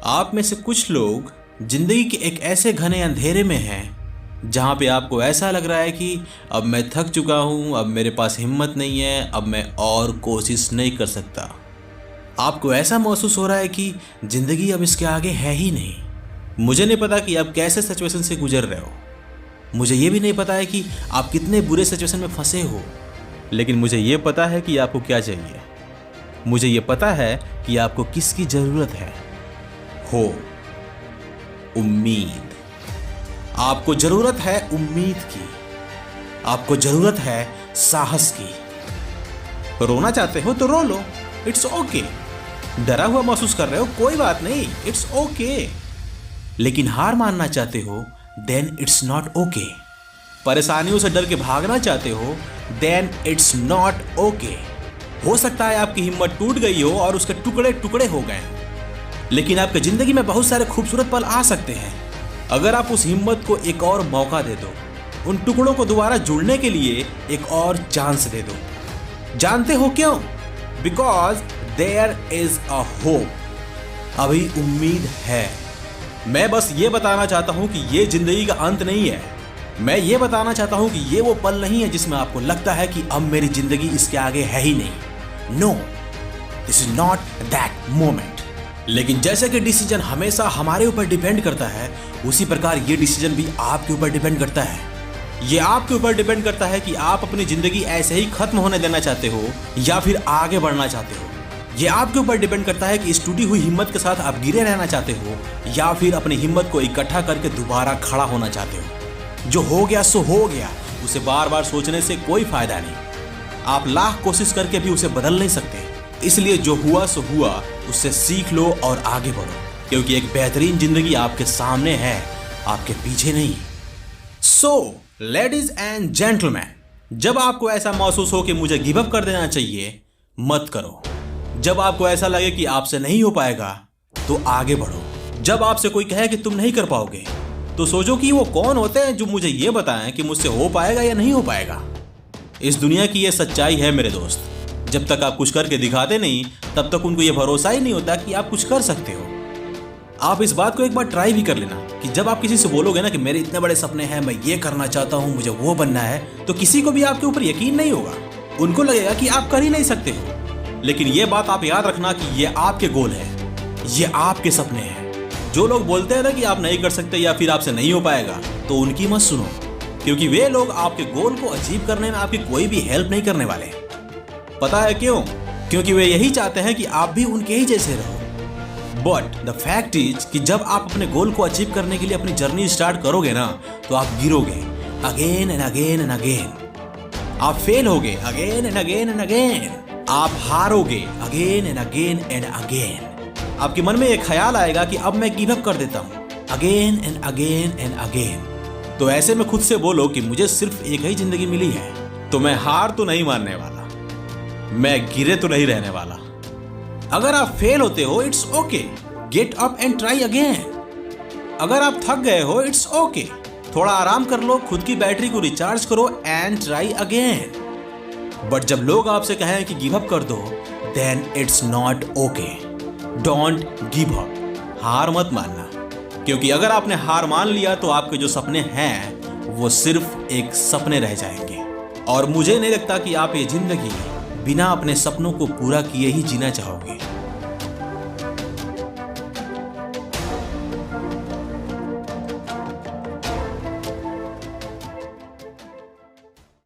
आप में से कुछ लोग जिंदगी के एक ऐसे घने अंधेरे में हैं जहां पे आपको ऐसा लग रहा है कि अब मैं थक चुका हूं, अब मेरे पास हिम्मत नहीं है, अब मैं और कोशिश नहीं कर सकता। आपको ऐसा महसूस हो रहा है कि जिंदगी अब इसके आगे है ही नहीं। मुझे नहीं पता कि आप कैसे सिचुएशन से गुजर रहे हो, मुझे ये भी नहीं पता है कि आप कितने बुरे सिचुएशन में फंसे हो, लेकिन मुझे ये पता है कि आपको क्या चाहिए। मुझे ये पता है कि आपको किसकी ज़रूरत है। हो उम्मीद। आपको ज़रूरत है उम्मीद की, आपको ज़रूरत है साहस की। रोना चाहते हो तो रो लो, इट्स ओके। डरा हुआ महसूस कर रहे हो, कोई बात नहीं, इट्स ओके। लेकिन हार मानना चाहते हो, देन इट्स नॉट ओके। परेशानियों से डर के भागना चाहते हो, देन इट्स नॉट ओके। हो सकता है आपकी हिम्मत टूट गई हो और उसके टुकड़े टुकड़े हो गए, लेकिन आपकी जिंदगी में बहुत सारे खूबसूरत पल आ सकते हैं अगर आप उस हिम्मत को एक और मौका दे दो, उन टुकड़ों को दोबारा जुड़ने के लिए एक और चांस दे दो। जानते हो क्यों? Because there is a hope. अभी उम्मीद है। मैं बस ये बताना चाहता हूं कि ये जिंदगी का अंत नहीं है। मैं ये बताना चाहता हूं कि ये वो पल नहीं है जिसमें आपको लगता है कि अब मेरी जिंदगी इसके आगे है ही नहीं। No, this is not that moment. लेकिन जैसे कि डिसीजन हमेशा हमारे ऊपर डिपेंड करता है, उसी प्रकार ये डिसीजन भी आपके ऊपर डिपेंड करता है। ये आपके ऊपर डिपेंड करता है कि आप अपनी जिंदगी ऐसे ही खत्म होने देना चाहते हो या फिर आगे बढ़ना चाहते हो। ये आपके ऊपर डिपेंड करता है कि इस टूटी हुई हिम्मत के साथ आप गिरे रहना चाहते हो या फिर अपनी हिम्मत को इकट्ठा करके दोबारा खड़ा होना चाहते हो। जो हो गया सो हो गया, उसे बार बार सोचने से कोई फायदा नहीं। आप लाख कोशिश करके भी उसे बदल नहीं सकते। इसलिए जो हुआ सो हुआ, उससे सीख लो और आगे बढ़ो, क्योंकि एक बेहतरीन जिंदगी आपके सामने है, आपके पीछे नहीं। सो लेडीज एंड जेंटलमैन, जब आपको ऐसा महसूस हो कि मुझे गिव अप कर देना चाहिए, मत करो। जब आपको ऐसा लगे कि आपसे नहीं हो पाएगा, तो आगे बढ़ो। जब आपसे कोई कहे कि तुम नहीं कर पाओगे, तो सोचो कि वो कौन होते हैं जो मुझे ये बताएं कि मुझसे हो पाएगा या नहीं हो पाएगा। इस दुनिया की ये सच्चाई है मेरे दोस्त, जब तक आप कुछ करके दिखाते नहीं, तब तक उनको ये भरोसा ही नहीं होता कि आप कुछ कर सकते हो। आप इस बात को एक बार ट्राई भी कर लेना कि जब आप किसी से बोलोगे ना कि मेरे इतने बड़े सपने हैं, मैं ये करना चाहता हूँ, मुझे वो बनना है, तो किसी को भी आपके ऊपर यकीन नहीं होगा। उनको लगेगा कि आप कर ही नहीं सकते हो। लेकिन ये बात आप याद रखना कि ये आपके गोल है, ये आपके सपने हैं। जो लोग बोलते हैं ना कि आप नहीं कर सकते या फिर आपसे नहीं हो पाएगा, तो उनकी मत सुनो, क्योंकि वे लोग आपके गोल को अचीव करने में आपकी कोई भी हेल्प नहीं करने वाले। पता है क्यों? क्योंकि वे यही चाहते हैं कि आप भी उनके ही जैसे रहो। बट द फैक्ट इज कि जब आप अपने गोल को अचीव करने के लिए अपनी जर्नी स्टार्ट करोगे ना, तो आप गिरोगे again and again and again. आप फेल होगे again and again and again. आप हारोगे again and again and again. आपके मन में एक ख्याल आएगा कि अब मैं गिव अप कर देता हूं, again and again and again. तो ऐसे में खुद से बोलो कि मुझे सिर्फ एक ही जिंदगी मिली है, तो मैं हार तो नहीं मानने वाला, मैं गिरे तो नहीं रहने वाला। अगर आप फेल होते हो, it's okay, get up and try again. अगर आप थक गए हो, इट्स ओके, थोड़ा आराम कर लो, खुद की बैटरी को रिचार्ज करो एंड ट्राई अगेन। बट जब लोग आपसे कहें कि गिव अप कर दो, then it's not okay. Don't give up. हार मत मानना, क्योंकि अगर आपने हार मान लिया तो आपके जो सपने हैं वो सिर्फ एक सपने रह जाएंगे। और मुझे नहीं लगता कि आप ये जिंदगी बिना अपने सपनों को पूरा किए ही जीना चाहोगे।